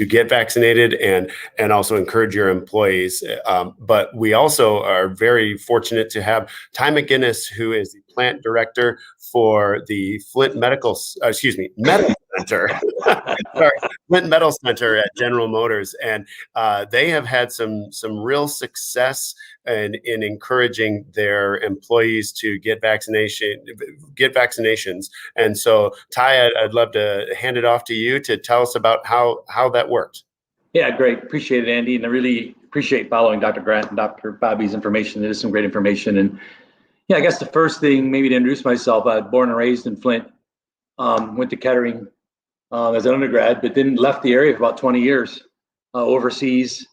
get vaccinated and also encourage your employees. But we also are very fortunate to have Ty McGinnis, who is the plant director for the Flint Medical Center. Sorry, Flint Metal Center at General Motors, and they have had some real success in encouraging their employees to get vaccinations. And so, Ty, I'd love to hand it off to you to tell us about how that worked. Yeah, great. Appreciate it, Andy. And I really appreciate following Dr. Grant and Dr. Bobby's information. It is some great information. And yeah, I guess the first thing, maybe to introduce myself, I was born and raised in Flint, went to Kettering as an undergrad, but then left the area for about 20 years overseas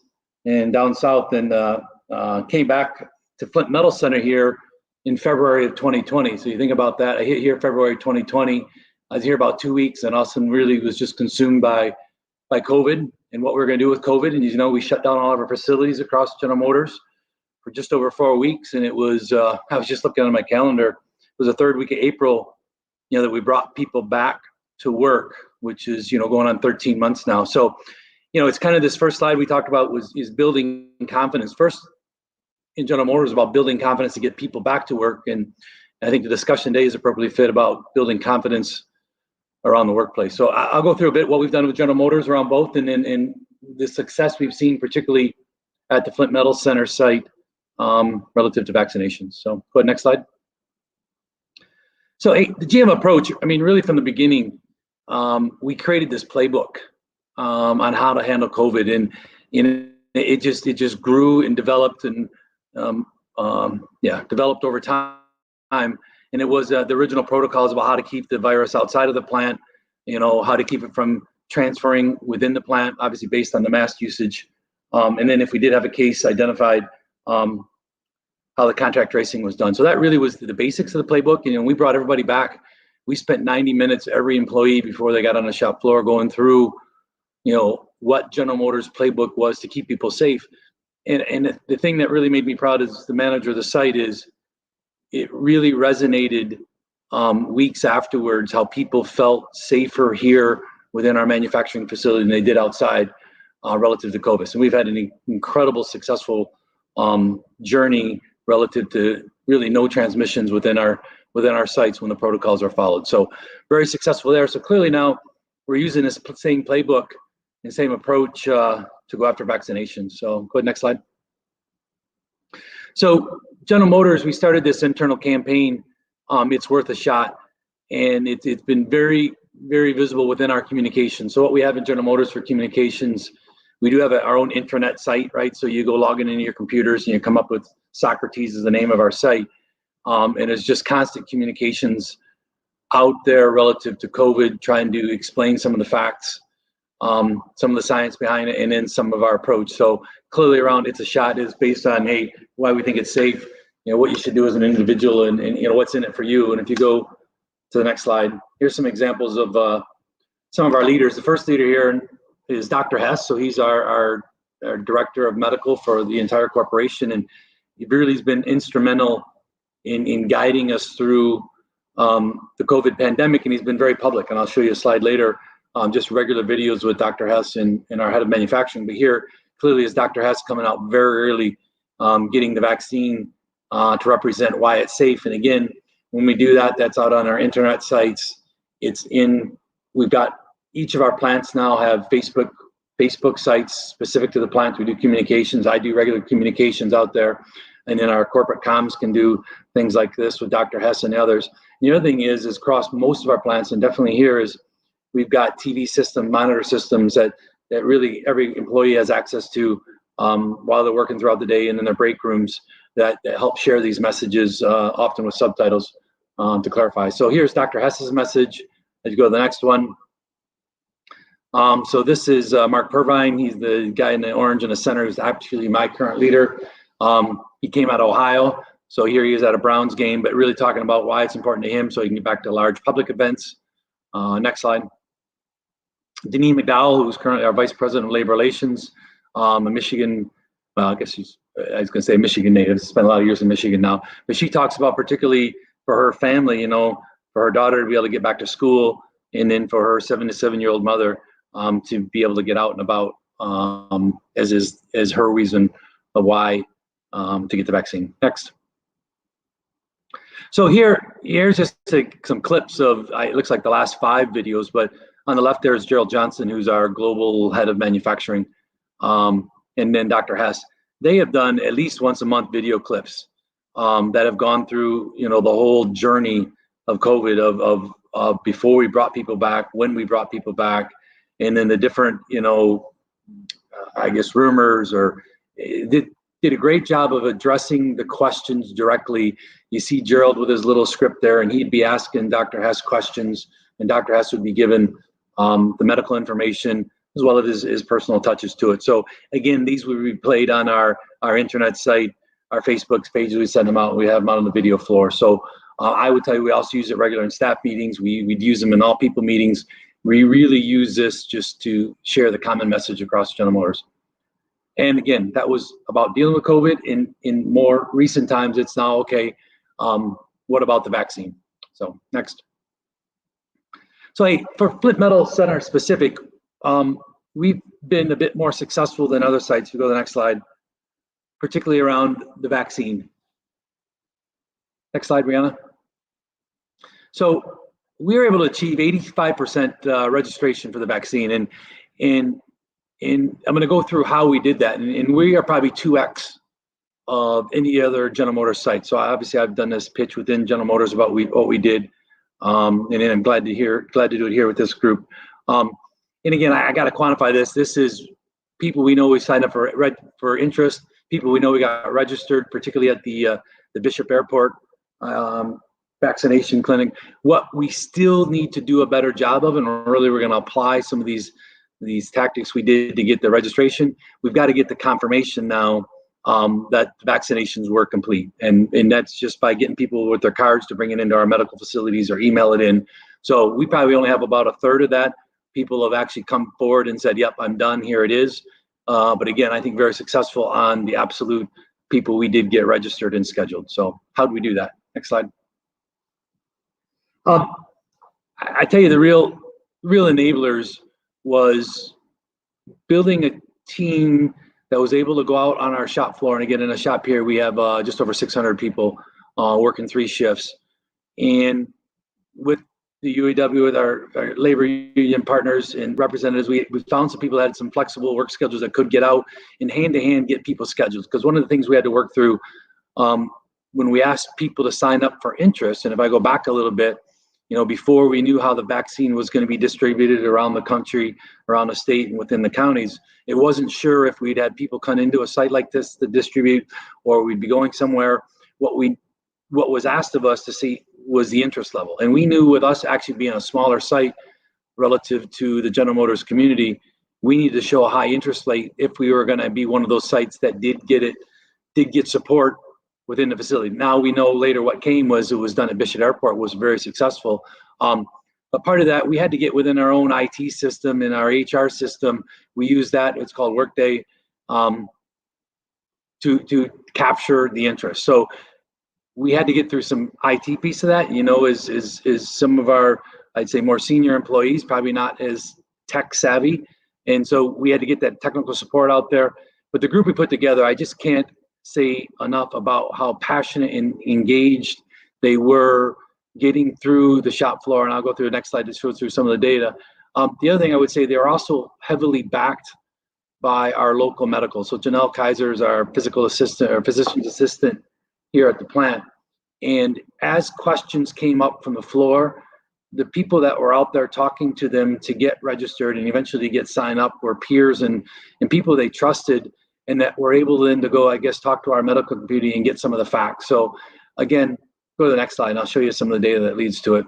and down south, and came back to Flint Metal Center here in February of 2020. So you think about that. I hit here February 2020. I was here about 2 weeks, and also really was just consumed by COVID and what we were going to do with COVID. And we shut down all of our facilities across General Motors for just over 4 weeks. And it was, I was just looking at my calendar. It was the 3rd week of April, that we brought people back to work, which is, going on 13 months now. So, it's kind of this first slide we talked about is building confidence. First, in General Motors, about building confidence to get people back to work. And I think the discussion today is appropriately fit about building confidence around the workplace. So I'll go through a bit what we've done with General Motors around both, and the success we've seen, particularly at the Flint Metal Center site, relative to vaccinations. So go ahead, next slide. So the GM approach, really from the beginning, we created this playbook on how to handle COVID, and it just grew and developed and developed over time. And it was the original protocols about how to keep the virus outside of the plant, how to keep it from transferring within the plant, obviously based on the mask usage. And then if we did have a case identified, how the contact tracing was done. So that really was the basics of the playbook. We brought everybody back. We spent 90 minutes, every employee, before they got on the shop floor, going through, what General Motors playbook was to keep people safe. And the thing that really made me proud as the manager of the site is it really resonated weeks afterwards, how people felt safer here within our manufacturing facility than they did outside relative to COVID. So we've had an incredible successful journey relative to really no transmissions within our sites when the protocols are followed. So very successful there. So clearly now we're using this same playbook and same approach to go after vaccinations. So go ahead, next slide. So General Motors, we started this internal campaign, It's Worth a Shot, and it's been very, very visible within our communications. So what we have in General Motors for communications, We do have our own intranet site, right? So you go logging into your computers and you come up with Socrates is the name of our site. And it's just constant communications out there relative to COVID, trying to explain some of the facts, some of the science behind it, and then some of our approach. So clearly around It's a Shot is based on, hey, why we think it's safe, what you should do as an individual, and what's in it for you. And if you go to the next slide, here's some examples of some of our leaders. The first leader here is Dr. Hess. So he's our director of medical for the entire corporation, and he really has been instrumental in guiding us through the COVID pandemic, and he's been very public. And I'll show you a slide later, just regular videos with Dr. Hess and our head of manufacturing. But here clearly is Dr. Hess coming out very early, getting the vaccine to represent why it's safe. And again, when we do that, that's out on our internet sites. We've got each of our plants now have Facebook sites specific to the plant. We do communications. I do regular communications out there. And then our corporate comms can do things like this with Dr. Hess and the others. The other thing is across most of our plants, and definitely here, is we've got TV system, monitor systems that really every employee has access to while they're working throughout the day, and in their break rooms that help share these messages, often with subtitles to clarify. So here's Dr. Hess's message. As you go to the next one. So this is Mark Pervine. He's the guy in the orange in the center who's actually my current leader. He came out of Ohio, so here he is at a Browns game, but really talking about why it's important to him so he can get back to large public events. Next slide. Denise McDowell, who's currently our Vice President of Labor Relations, a Michigan, well, I was going to say Michigan native, spent a lot of years in Michigan now, but she talks about particularly for her family, for her daughter to be able to get back to school, and then for her 77-year-old mother to be able to get out and about, as her reason of why to get the vaccine. Next. So here's just some clips of, it looks like the last 5 videos, but on the left there is Gerald Johnson, who's our global head of manufacturing, and then Dr. Hess. They have done at least once a month video clips that have gone through, the whole journey of COVID, of before we brought people back, when we brought people back, and then the different, I guess rumors, or did a great job of addressing the questions directly. You see Gerald with his little script there, and he'd be asking Dr. Hess questions, and Dr. Hess would be given the medical information as well as his personal touches to it. So again, these would be played on our internet site, our Facebook pages. We send them out. We have them out on the video floor. So I would tell you, we also use it regular in staff meetings. We'd use them in all people meetings. We really use this just to share the common message across General Motors. And again, that was about dealing with COVID. In more recent times, it's now, okay, what about the vaccine? So next. So hey, for Flint Metals Center specific, we've been a bit more successful than other sites. If you go to the next slide, particularly around the vaccine. Next slide, Brianna. So we were able to achieve 85% registration for the vaccine, and I'm going to go through how we did that, and we are probably 2x of any other General Motors site. So obviously, I've done this pitch within General Motors about what we did, and then I'm glad to do it here with this group. And again, I got to quantify this. This is people we know we signed up for interest, people we know we got registered, particularly at the Bishop Airport vaccination clinic. What we still need to do a better job of, and really we're going to apply some of these tactics we did to get the registration. We've got to get the confirmation now that the vaccinations were complete, and that's just by getting people with their cards to bring it into our medical facilities or email it in. So we probably only have about a third of that. People have actually come forward and said, yep, I'm done, here it is. But again, I think very successful on the absolute people we did get registered and scheduled. So how do we do that? Next slide. I tell you, the real enablers was building a team that was able to go out on our shop floor. And again, in a shop here, we have just over 600 people working 3 shifts. And with the UAW, with our labor union partners and representatives, we found some people that had some flexible work schedules that could get out and hand-to-hand get people scheduled. Because one of the things we had to work through when we asked people to sign up for interest, and if I go back a little bit, before we knew how the vaccine was going to be distributed around the country, around the state, and within the counties, it wasn't sure if we'd had people come into a site like this to distribute, or we'd be going somewhere. What was asked of us to see was the interest level. And we knew with us actually being a smaller site relative to the General Motors community, we needed to show a high interest rate if we were going to be one of those sites that did get support within the facility. Now we know later what came was it was done at Bishop Airport, was very successful. But part of that, we had to get within our own IT system and our HR system. We use that, it's called Workday, to capture the interest. So we had to get through some IT piece of that, is some of our, I'd say, more senior employees, probably not as tech savvy. And so we had to get that technical support out there. But the group we put together, I just can't say enough about how passionate and engaged they were getting through the shop floor. And I'll go through the next slide to show through some of the data. The other thing I would say, they're also heavily backed by our local medical. So Janelle Kaiser is our physical assistant or physician's assistant here at the plant. And as questions came up from the floor, the people that were out there talking to them to get registered and eventually get signed up were peers and people they trusted, and that were able then to go, I guess, talk to our medical community and get some of the facts. So again, go to the next slide and I'll show you some of the data that leads to it.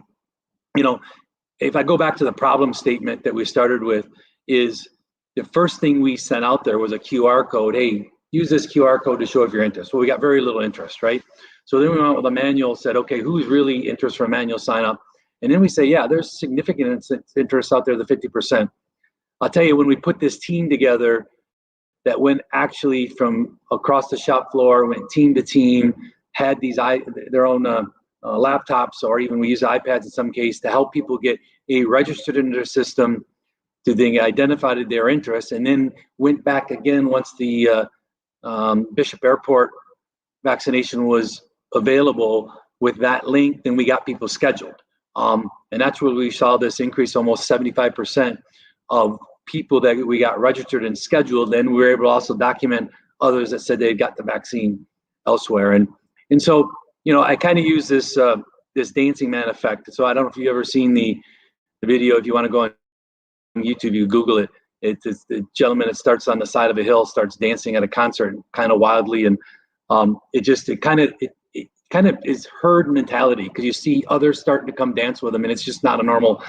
If I go back to the problem statement that we started with, is the first thing we sent out there was a QR code. Hey, use this QR code to show if you're interested. Well, we got very little interest, right? So then we went out with a manual, said, okay, who's really interested for a manual sign up? And then we say, yeah, there's significant interest out there, the 50%. I'll tell you, when we put this team together that went actually from across the shop floor, went team to team, had their own laptops, or even we use iPads in some case to help people get registered into their system, to then identify their interest, and then went back again once the Bishop Airport vaccination was available with that link, then we got people scheduled. And that's where we saw this increase, almost 75% of people that we got registered and scheduled. Then we were able to also document others that said they got the vaccine elsewhere. And so, I kind of use this dancing man effect. So I don't know if you've ever seen the video. If you want to go on YouTube, you Google it. It's the gentleman that starts on the side of a hill, starts dancing at a concert kind of wildly. And it kind of is herd mentality, because you see others starting to come dance with him, and it's just not a normal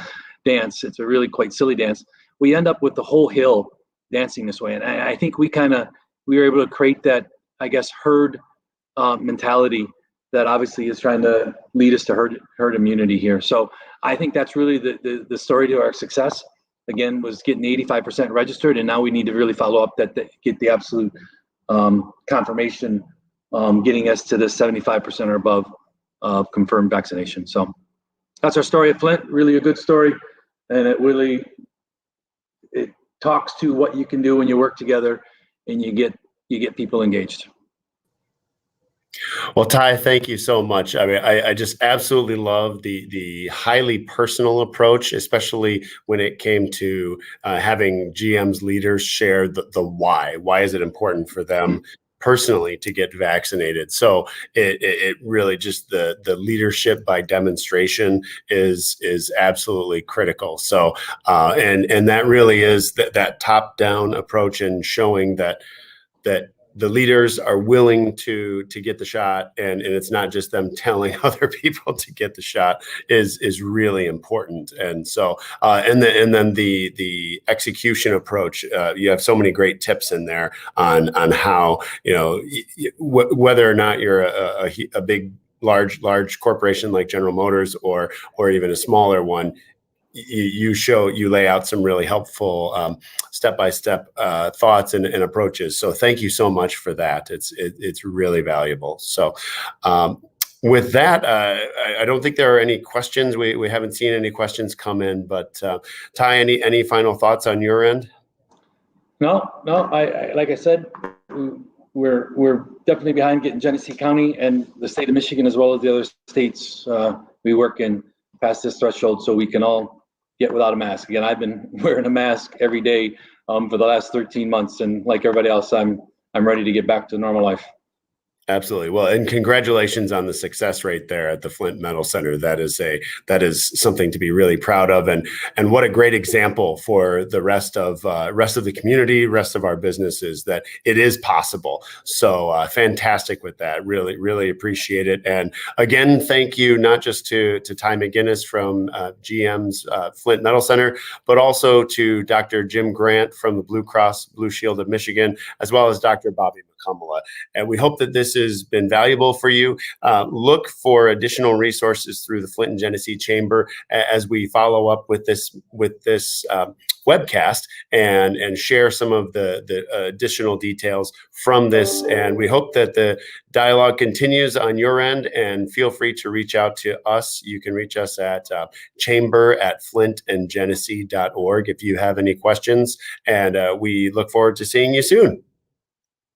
dance. It's a really quite silly dance. We end up with the whole hill dancing this way. And I think we were able to create that, I guess, herd mentality that obviously is trying to lead us to herd immunity here. So I think that's really the story to our success. Again, was getting 85% registered, and now we need to really follow up that get the absolute confirmation, getting us to the 75% or above of confirmed vaccination. So that's our story at Flint. Really a good story, and it talks to what you can do when you work together and you get people engaged. Well, Ty, thank you so much. I mean, I just absolutely love the highly personal approach, especially when it came to having GM's leaders share the why. Why is it important for them personally to get vaccinated? So it really just the leadership by demonstration is absolutely critical. So and that really is that top down approach, and showing that the leaders are willing to get the shot, and it's not just them telling other people to get the shot is really important. And so and then the execution approach, you have so many great tips in there on how, whether or not you're a big large corporation like General Motors or even a smaller one, you lay out some really helpful step-by-step thoughts and approaches. So thank you so much for that. It's really valuable. So with that, I don't think there are any questions. We haven't seen any questions come in, but Ty, any final thoughts on your end? No. I like I said, we're definitely behind getting Genesee County and the state of Michigan, as well as the other states we work in, past this threshold, so we can all get without a mask. Again, I've been wearing a mask every day for the last 13 months, and like everybody else, I'm ready to get back to normal life. Absolutely. Well, and congratulations on the success rate there at the Flint Metals Center. That is something to be really proud of, and what a great example for the rest of the community, rest of our businesses, that it is possible. So fantastic with that. Really, really appreciate it. And again, thank you not just to Ty McGinnis from GM's Flint Metal Center, but also to Dr. Jim Grant from the Blue Cross Blue Shield of Michigan, as well as Dr. Bobby Comola. And we hope that this has been valuable for you. Look for additional resources through the Flint and Genesee Chamber as we follow up with this webcast and share some of the additional details from this. And we hope that the dialogue continues on your end, and feel free to reach out to us. You can reach us at chamber@flintandgenesee.org if you have any questions. And we look forward to seeing you soon.